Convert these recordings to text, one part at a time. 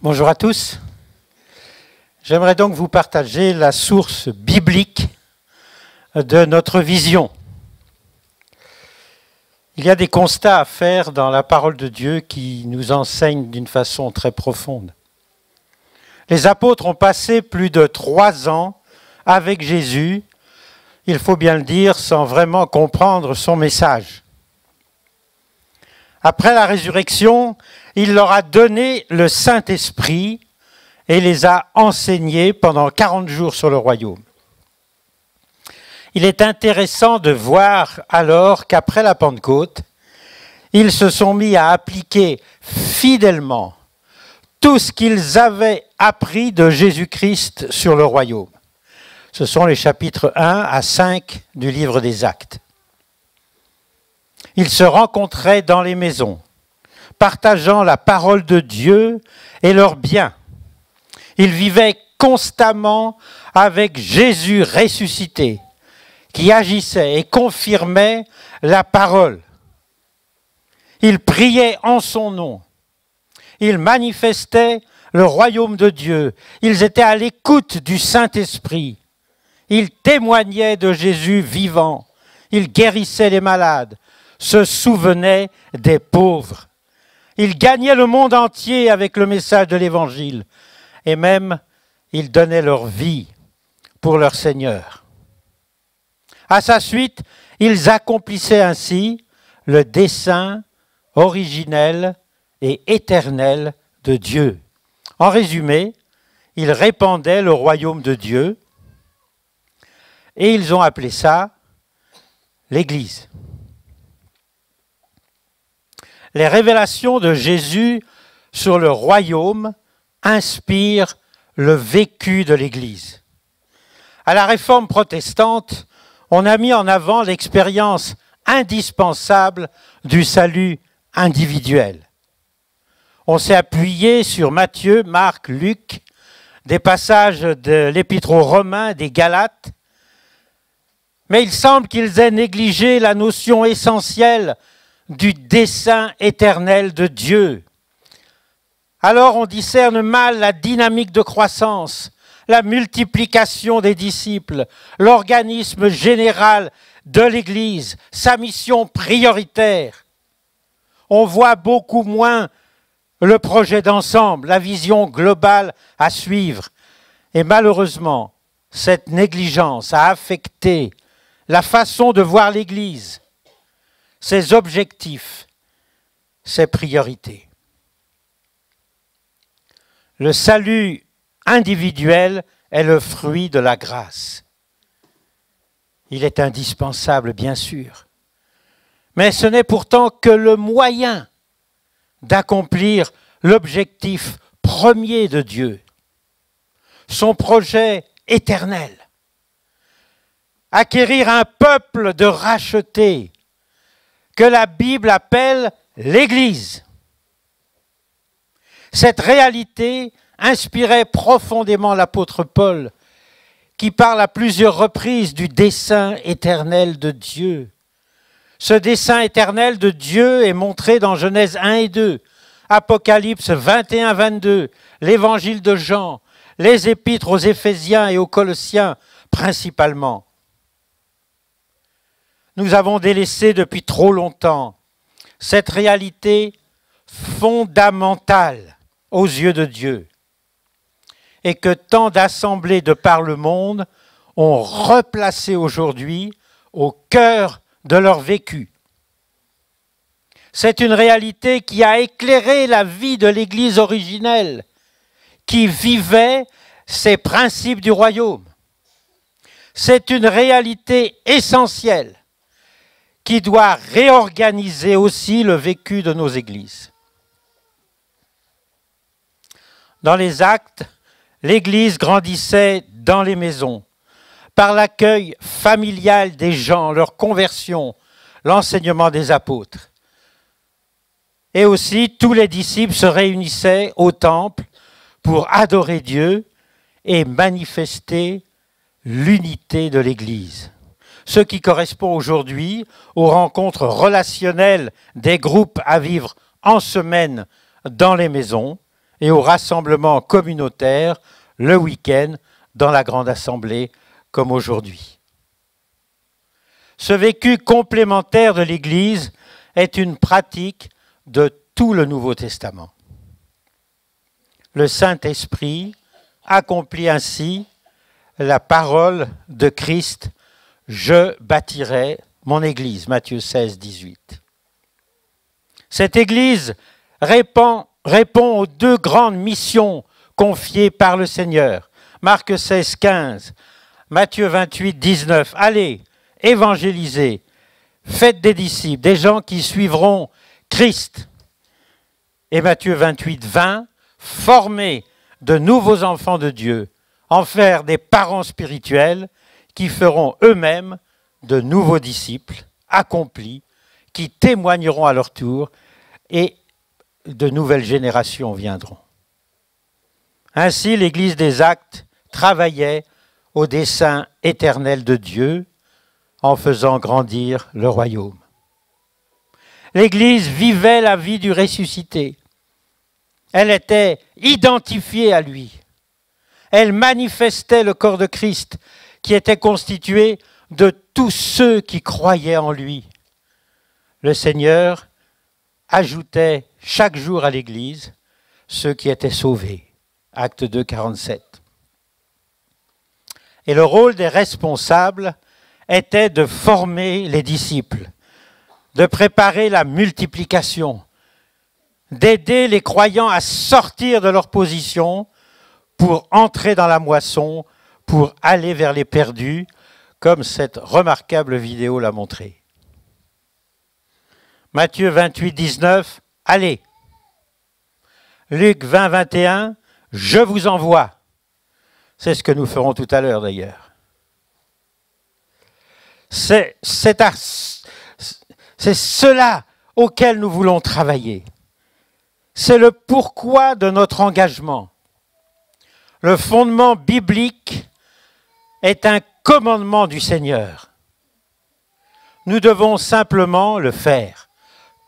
Bonjour à tous. J'aimerais donc vous partager la source biblique de notre vision. Il y a des constats à faire dans la parole de Dieu qui nous enseignent d'une façon très profonde. Les apôtres ont passé plus de 3 ans avec Jésus, il faut bien le dire, sans vraiment comprendre son message. Après la résurrection, il leur a donné le Saint-Esprit et les a enseignés pendant 40 jours sur le royaume. Il est intéressant de voir alors qu'après la Pentecôte, ils se sont mis à appliquer fidèlement tout ce qu'ils avaient appris de Jésus-Christ sur le royaume. Ce sont les chapitres 1 à 5 du livre des Actes. Ils se rencontraient dans les maisons, partageant la parole de Dieu et leurs biens. Ils vivaient constamment avec Jésus ressuscité, qui agissait et confirmait la parole. Ils priaient en son nom. Ils manifestaient le royaume de Dieu. Ils étaient à l'écoute du Saint-Esprit. Ils témoignaient de Jésus vivant. Ils guérissaient les malades, se souvenaient des pauvres. Ils gagnaient le monde entier avec le message de l'Évangile. Et même, ils donnaient leur vie pour leur Seigneur. À sa suite, ils accomplissaient ainsi le dessein originel et éternel de Dieu. En résumé, ils répandaient le royaume de Dieu et ils ont appelé ça l'Église. Les révélations de Jésus sur le royaume inspirent le vécu de l'Église. À la Réforme protestante, on a mis en avant l'expérience indispensable du salut individuel. On s'est appuyé sur Matthieu, Marc, Luc, des passages de l'Épître aux Romains, des Galates, mais il semble qu'ils aient négligé la notion essentielle du dessein éternel de Dieu. Alors on discerne mal la dynamique de croissance, la multiplication des disciples, l'organisme général de l'Église, sa mission prioritaire. On voit beaucoup moins le projet d'ensemble, la vision globale à suivre. Et malheureusement, cette négligence a affecté la façon de voir l'Église, ses objectifs, ses priorités. Le salut individuel est le fruit de la grâce. Il est indispensable, bien sûr. Mais ce n'est pourtant que le moyen d'accomplir l'objectif premier de Dieu, son projet éternel. Acquérir un peuple de rachetés, que la Bible appelle l'Église. Cette réalité inspirait profondément l'apôtre Paul, qui parle à plusieurs reprises du dessein éternel de Dieu. Ce dessein éternel de Dieu est montré dans Genèse 1 et 2, Apocalypse 21-22, l'Évangile de Jean, les épîtres aux Éphésiens et aux Colossiens principalement. Nous avons délaissé depuis trop longtemps cette réalité fondamentale aux yeux de Dieu et que tant d'assemblées de par le monde ont replacé aujourd'hui au cœur de leur vécu. C'est une réalité qui a éclairé la vie de l'Église originelle, qui vivait ces principes du royaume. C'est une réalité essentielle qui doit réorganiser aussi le vécu de nos églises. Dans les Actes, l'Église grandissait dans les maisons, par l'accueil familial des gens, leur conversion, l'enseignement des apôtres. Et aussi, tous les disciples se réunissaient au temple pour adorer Dieu et manifester l'unité de l'Église. Ce qui correspond aujourd'hui aux rencontres relationnelles des groupes à vivre en semaine dans les maisons et au rassemblement communautaire le week-end dans la grande assemblée comme aujourd'hui. Ce vécu complémentaire de l'Église est une pratique de tout le Nouveau Testament. Le Saint-Esprit accomplit ainsi la parole de Christ « Je bâtirai mon Église » Matthieu 16, 18. Cette Église répond aux deux grandes missions confiées par le Seigneur. Marc 16, 15, Matthieu 28, 19. Allez, évangélisez, faites des disciples, des gens qui suivront Christ. Et Matthieu 28, 20, formez de nouveaux enfants de Dieu, en faire des parents spirituels qui feront eux-mêmes de nouveaux disciples accomplis, qui témoigneront à leur tour et de nouvelles générations viendront. Ainsi, l'Église des Actes travaillait au dessein éternel de Dieu en faisant grandir le royaume. L'Église vivait la vie du ressuscité. Elle était identifiée à lui. Elle manifestait le corps de Christ qui était constitué de tous ceux qui croyaient en lui. Le Seigneur ajoutait chaque jour à l'Église ceux qui étaient sauvés. Acte 2, 47. Et le rôle des responsables était de former les disciples, de préparer la multiplication, d'aider les croyants à sortir de leur position pour entrer dans la moisson, pour aller vers les perdus, comme cette remarquable vidéo l'a montré. Matthieu 28, 19, allez. Luc 20, 21, je vous envoie. C'est ce que nous ferons tout à l'heure d'ailleurs. C'est cela auquel nous voulons travailler. C'est le pourquoi de notre engagement. Le fondement biblique est un commandement du Seigneur. Nous devons simplement le faire.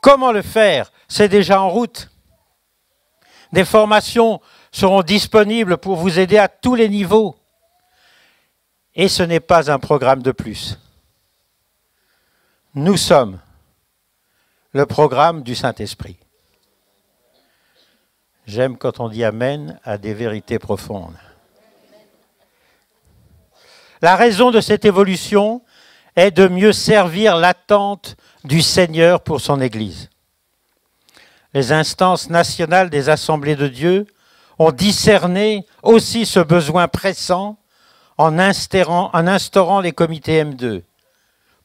Comment le faire? C'est déjà en route. Des formations seront disponibles pour vous aider à tous les niveaux. Et ce n'est pas un programme de plus. Nous sommes le programme du Saint-Esprit. J'aime quand on dit Amen à des vérités profondes. La raison de cette évolution est de mieux servir l'attente du Seigneur pour son Église. Les instances nationales des assemblées de Dieu ont discerné aussi ce besoin pressant en instaurant les comités M2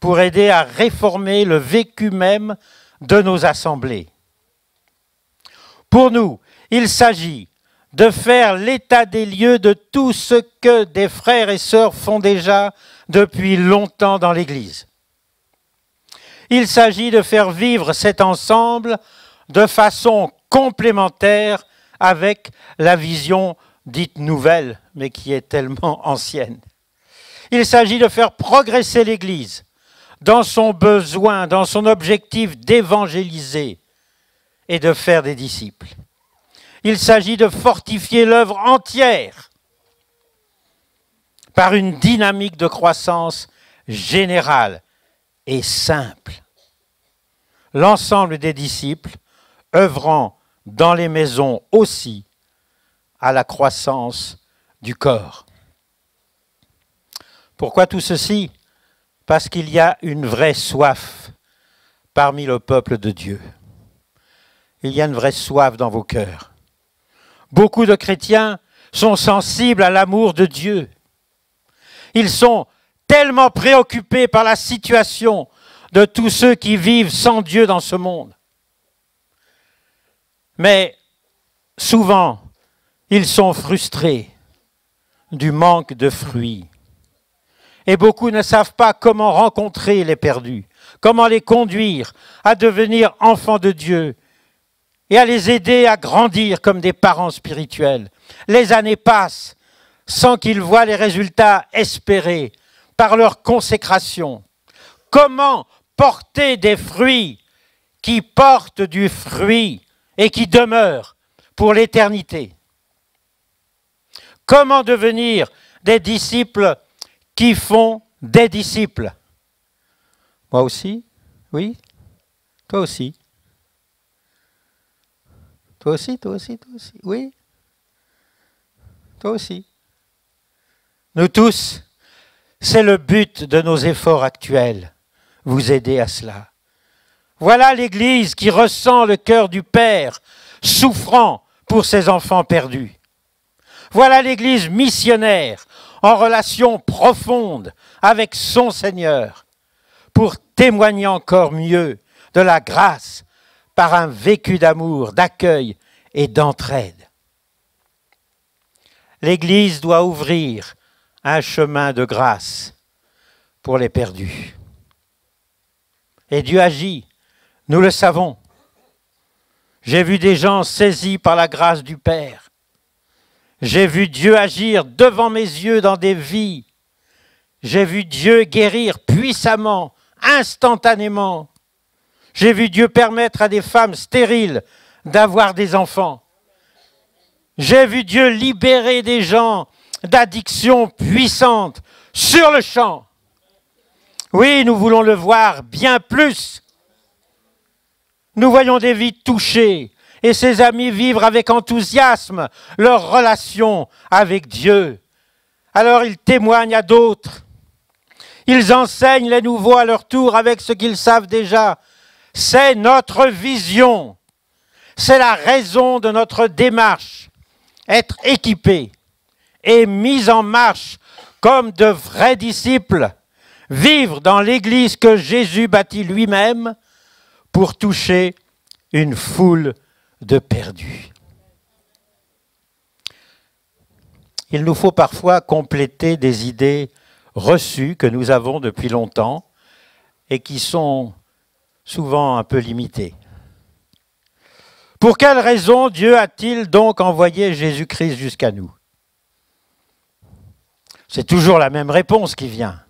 pour aider à réformer le vécu même de nos assemblées. Pour nous, il s'agit de faire l'état des lieux de tout ce que des frères et sœurs font déjà depuis longtemps dans l'Église. Il s'agit de faire vivre cet ensemble de façon complémentaire avec la vision dite nouvelle, mais qui est tellement ancienne. Il s'agit de faire progresser l'Église dans son besoin, dans son objectif d'évangéliser et de faire des disciples. Il s'agit de fortifier l'œuvre entière par une dynamique de croissance générale et simple. L'ensemble des disciples œuvrant dans les maisons aussi à la croissance du corps. Pourquoi tout ceci? Parce qu'il y a une vraie soif parmi le peuple de Dieu. Il y a une vraie soif dans vos cœurs. Beaucoup de chrétiens sont sensibles à l'amour de Dieu. Ils sont tellement préoccupés par la situation de tous ceux qui vivent sans Dieu dans ce monde. Mais souvent, ils sont frustrés du manque de fruits. Et beaucoup ne savent pas comment rencontrer les perdus, comment les conduire à devenir enfants de Dieu et à les aider à grandir comme des parents spirituels. Les années passent sans qu'ils voient les résultats espérés par leur consécration. Comment porter des fruits qui portent du fruit et qui demeurent pour l'éternité. Comment devenir des disciples qui font des disciples? Moi aussi? Oui? Toi aussi? Toi aussi, toi aussi, toi aussi? Oui? Toi aussi? Nous tous, c'est le but de nos efforts actuels, vous aider à cela. Voilà l'Église qui ressent le cœur du Père, souffrant pour ses enfants perdus. Voilà l'Église missionnaire, en relation profonde avec son Seigneur, pour témoigner encore mieux de la grâce par un vécu d'amour, d'accueil et d'entraide. L'Église doit ouvrir un chemin de grâce pour les perdus. Et Dieu agit, nous le savons. J'ai vu des gens saisis par la grâce du Père. J'ai vu Dieu agir devant mes yeux dans des vies. J'ai vu Dieu guérir puissamment, instantanément. J'ai vu Dieu permettre à des femmes stériles d'avoir des enfants. J'ai vu Dieu libérer des gens d'addictions puissantes sur le champ. Oui, nous voulons le voir bien plus. Nous voyons des vies touchées et ses amis vivre avec enthousiasme leur relation avec Dieu. Alors ils témoignent à d'autres. Ils enseignent les nouveaux à leur tour avec ce qu'ils savent déjà. C'est notre vision. C'est la raison de notre démarche. Être équipés et mis en marche comme de vrais disciples. Vivre dans l'Église que Jésus bâtit lui-même pour toucher une foule de perdus. Il nous faut parfois compléter des idées reçues que nous avons depuis longtemps et qui sont souvent un peu limitées. Pour quelle raison Dieu a-t-il donc envoyé Jésus-Christ jusqu'à nous? C'est toujours la même réponse qui vient.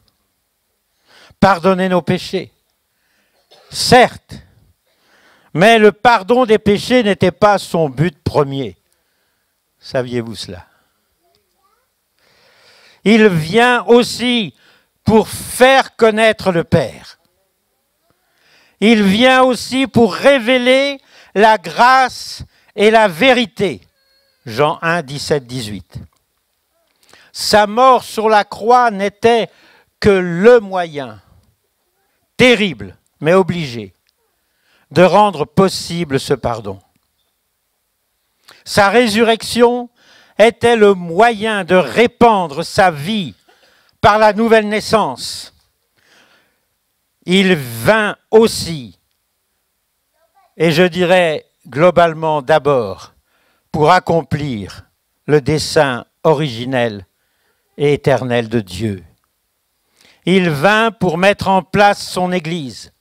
Pardonner nos péchés. Certes, mais le pardon des péchés n'était pas son but premier. Saviez-vous cela? Il vient aussi pour faire connaître le Père. Il vient aussi pour révéler la grâce et la vérité. Jean 1, 17, 18. Sa mort sur la croix n'était que le moyen, terrible mais obligé, de rendre possible ce pardon. Sa résurrection était le moyen de répandre sa vie par la nouvelle naissance. Il vint aussi, et je dirais globalement d'abord, pour accomplir le dessein originel et éternel de Dieu. Il vint pour mettre en place son Église,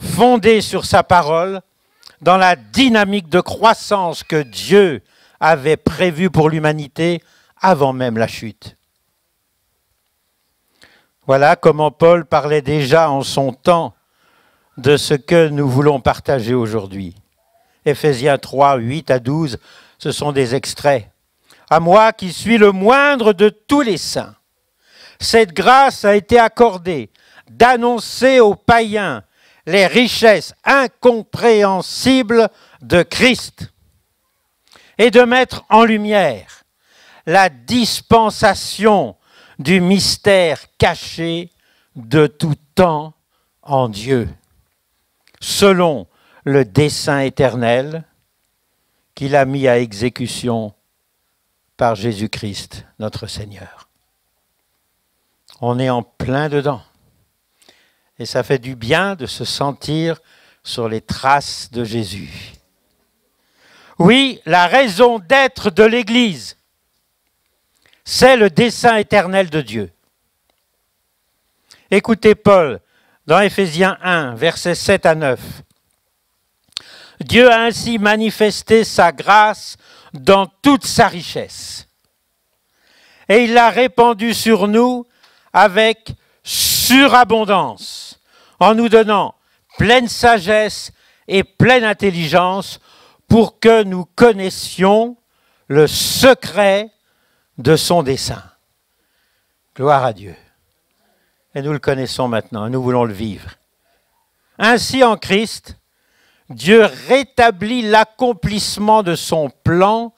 fondée sur sa parole, dans la dynamique de croissance que Dieu avait prévue pour l'humanité avant même la chute. Voilà comment Paul parlait déjà en son temps de ce que nous voulons partager aujourd'hui. Éphésiens 3, 8 à 12, ce sont des extraits. À moi qui suis le moindre de tous les saints, cette grâce a été accordée d'annoncer aux païens les richesses incompréhensibles de Christ et de mettre en lumière la dispensation du mystère caché de tout temps en Dieu, selon le dessein éternel qu'il a mis à exécution par Jésus-Christ, notre Seigneur. On est en plein dedans. Et ça fait du bien de se sentir sur les traces de Jésus. Oui, la raison d'être de l'Église, c'est le dessein éternel de Dieu. Écoutez Paul dans Éphésiens 1, versets 7 à 9. Dieu a ainsi manifesté sa grâce dans toute sa richesse. Et il l'a répandue sur nous avec surabondance, en nous donnant pleine sagesse et pleine intelligence pour que nous connaissions le secret de son dessein. Gloire à Dieu. Et nous le connaissons maintenant, nous voulons le vivre. Ainsi, en Christ, Dieu rétablit l'accomplissement de son plan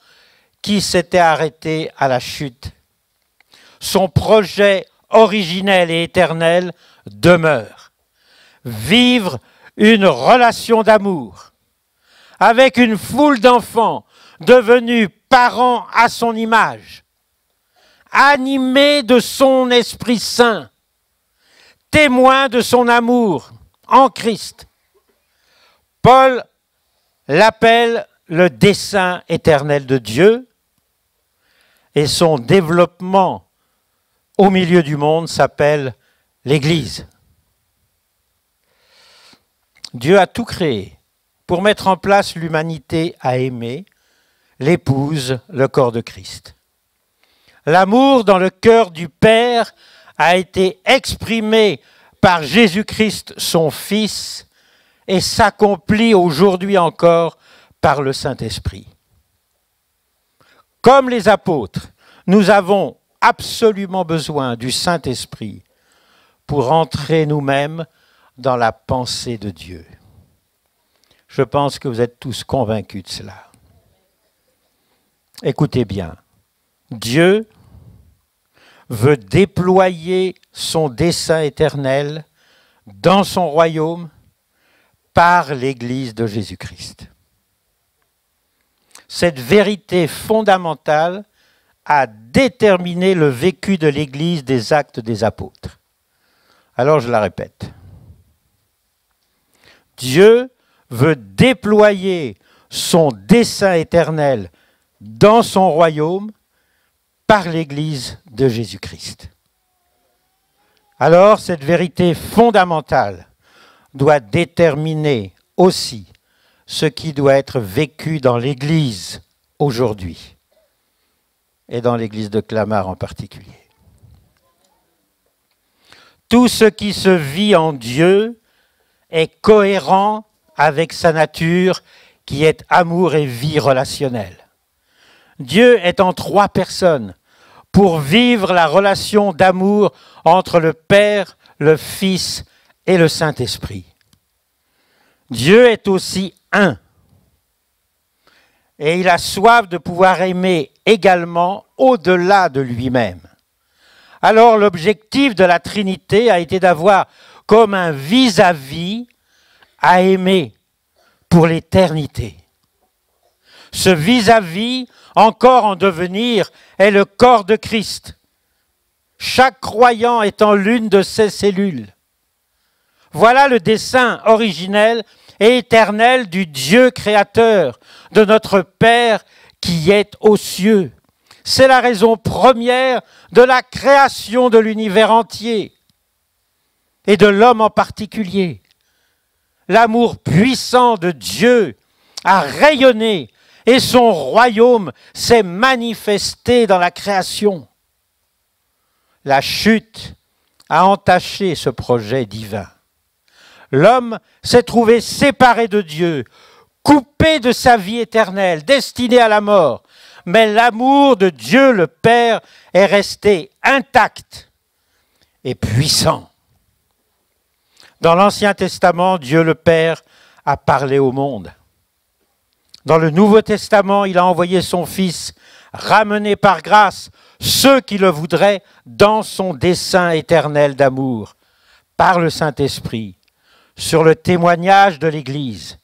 qui s'était arrêté à la chute. Son projet originel et éternel demeure. Vivre une relation d'amour avec une foule d'enfants devenus parents à son image, animés de son Esprit Saint, témoins de son amour en Christ. Paul l'appelle le dessein éternel de Dieu et son développement au milieu du monde s'appelle l'Église. Dieu a tout créé pour mettre en place l'humanité à aimer, l'épouse, le corps de Christ. L'amour dans le cœur du Père a été exprimé par Jésus-Christ, son Fils, et s'accomplit aujourd'hui encore par le Saint-Esprit. Comme les apôtres, nous avons absolument besoin du Saint-Esprit pour entrer nous-mêmes dans la pensée de Dieu. Je pense que vous êtes tous convaincus de cela. Écoutez bien, Dieu veut déployer son dessein éternel dans son royaume par l'Église de Jésus-Christ. Cette vérité fondamentale a déterminé le vécu de l'Église des Actes des Apôtres. Alors je la répète. Dieu veut déployer son dessein éternel dans son royaume par l'Église de Jésus-Christ. Alors cette vérité fondamentale doit déterminer aussi ce qui doit être vécu dans l'Église aujourd'hui, et dans l'Église de Clamart en particulier. Tout ce qui se vit en Dieu est cohérent avec sa nature qui est amour et vie relationnelle. Dieu est en trois personnes pour vivre la relation d'amour entre le Père, le Fils et le Saint-Esprit. Dieu est aussi un. Et il a soif de pouvoir aimer également au-delà de lui-même. Alors l'objectif de la Trinité a été d'avoir comme un vis-à-vis à aimer pour l'éternité. Ce vis-à-vis, encore en devenir, est le corps de Christ. Chaque croyant étant l'une de ses cellules. Voilà le dessein originel et éternel du Dieu créateur, de notre Père qui est aux cieux. C'est la raison première de la création de l'univers entier et de l'homme en particulier. L'amour puissant de Dieu a rayonné et son royaume s'est manifesté dans la création. La chute a entaché ce projet divin. L'homme s'est trouvé séparé de Dieu, coupé de sa vie éternelle, destiné à la mort. Mais l'amour de Dieu le Père est resté intact et puissant. Dans l'Ancien Testament, Dieu le Père a parlé au monde. Dans le Nouveau Testament, il a envoyé son Fils, ramener par grâce ceux qui le voudraient dans son dessein éternel d'amour, par le Saint-Esprit, sur le témoignage de l'Église,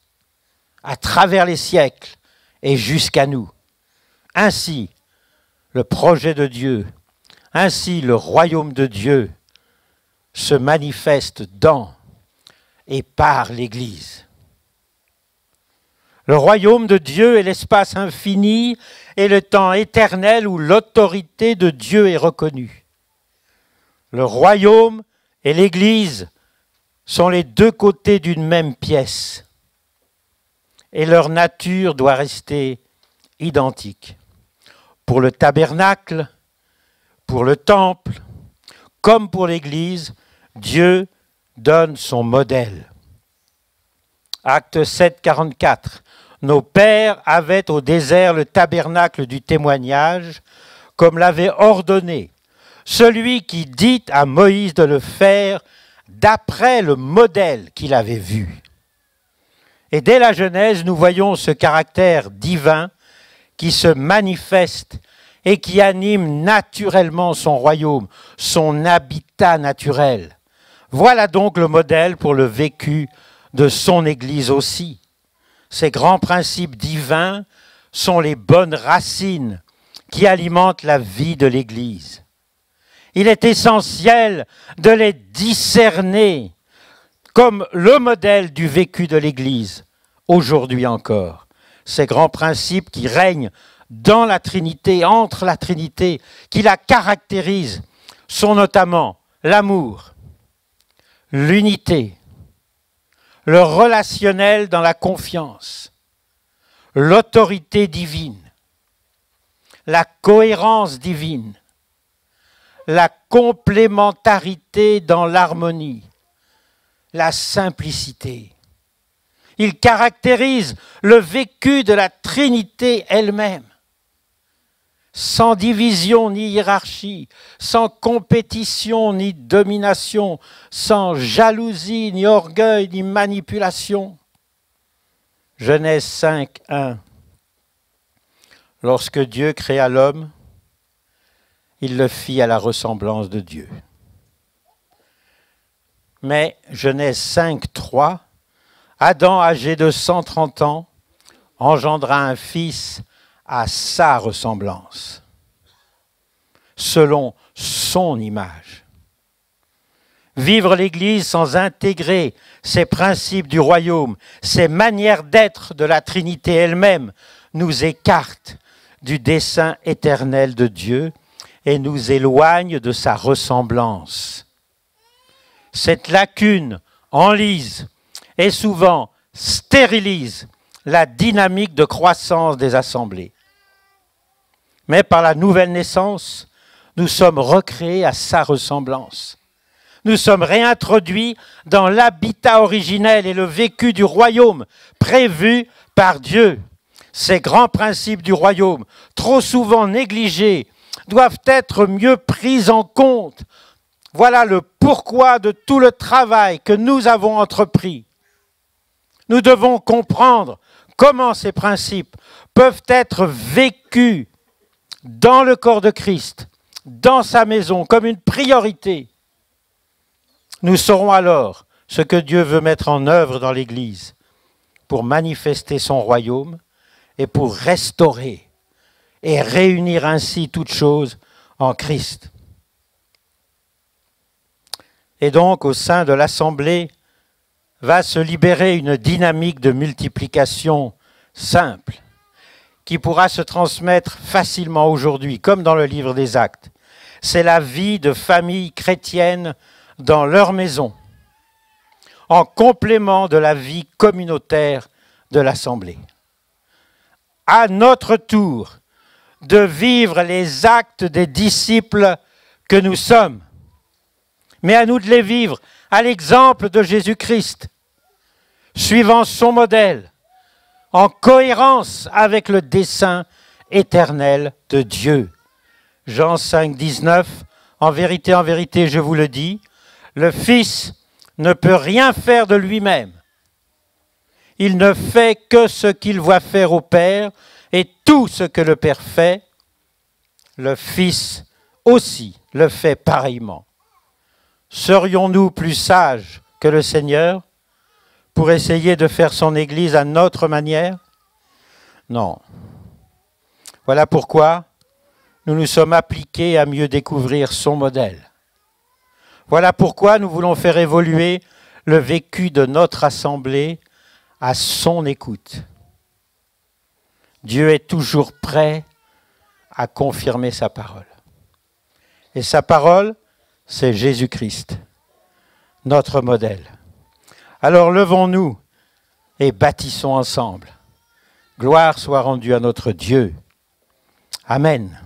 à travers les siècles et jusqu'à nous. Ainsi, le projet de Dieu, ainsi le royaume de Dieu se manifeste dans et par l'Église. Le royaume de Dieu est l'espace infini et le temps éternel où l'autorité de Dieu est reconnue. Le royaume et l'Église sont les deux côtés d'une même pièce et leur nature doit rester identique. Pour le tabernacle, pour le temple, comme pour l'Église, Dieu donne son modèle. Acte 7, 44. Nos pères avaient au désert le tabernacle du témoignage, comme l'avait ordonné celui qui dit à Moïse de le faire d'après le modèle qu'il avait vu. Et dès la Genèse, nous voyons ce caractère divin qui se manifeste et qui anime naturellement son royaume, son habitat naturel. Voilà donc le modèle pour le vécu de son Église aussi. Ces grands principes divins sont les bonnes racines qui alimentent la vie de l'Église. Il est essentiel de les discerner comme le modèle du vécu de l'Église, aujourd'hui encore. Ces grands principes qui règnent dans la Trinité, entre la Trinité, qui la caractérisent, sont notamment l'amour, l'unité, le relationnel dans la confiance, l'autorité divine, la cohérence divine, la complémentarité dans l'harmonie, la simplicité. Il caractérise le vécu de la Trinité elle-même, sans division ni hiérarchie, sans compétition ni domination, sans jalousie ni orgueil ni manipulation. Genèse 5, 1. Lorsque Dieu créa l'homme, il le fit à la ressemblance de Dieu. Mais Genèse 5, 3, Adam, âgé de 130 ans, engendra un fils à sa ressemblance, selon son image. Vivre l'Église sans intégrer ces principes du royaume, ces manières d'être de la Trinité elle-même, nous écarte du dessein éternel de Dieu et nous éloigne de sa ressemblance. Cette lacune enlise et souvent stérilise la dynamique de croissance des assemblées. Mais par la nouvelle naissance, nous sommes recréés à sa ressemblance. Nous sommes réintroduits dans l'habitat originel et le vécu du royaume prévu par Dieu. Ces grands principes du royaume, trop souvent négligés, doivent être mieux pris en compte. Voilà le pourquoi de tout le travail que nous avons entrepris. Nous devons comprendre comment ces principes peuvent être vécus dans le corps de Christ, dans sa maison, comme une priorité. Nous saurons alors ce que Dieu veut mettre en œuvre dans l'Église pour manifester son royaume et pour restaurer et réunir ainsi toutes choses en Christ. Et donc, au sein de l'Assemblée, va se libérer une dynamique de multiplication simple, qui pourra se transmettre facilement aujourd'hui, comme dans le livre des Actes. C'est la vie de familles chrétiennes dans leur maison, en complément de la vie communautaire de l'Assemblée. À notre tour, de vivre les actes des disciples que nous sommes, mais à nous de les vivre à l'exemple de Jésus-Christ, suivant son modèle, en cohérence avec le dessein éternel de Dieu. Jean 5, 19, en vérité, je vous le dis, le Fils ne peut rien faire de lui-même. Il ne fait que ce qu'il voit faire au Père, et tout ce que le Père fait, le Fils aussi le fait pareillement. Serions-nous plus sages que le Seigneur pour essayer de faire son Église à notre manière? Non. Voilà pourquoi nous nous sommes appliqués à mieux découvrir son modèle. Voilà pourquoi nous voulons faire évoluer le vécu de notre assemblée à son écoute. Dieu est toujours prêt à confirmer sa parole. Et sa parole, c'est Jésus-Christ, notre modèle. Alors levons-nous et bâtissons ensemble. Gloire soit rendue à notre Dieu. Amen.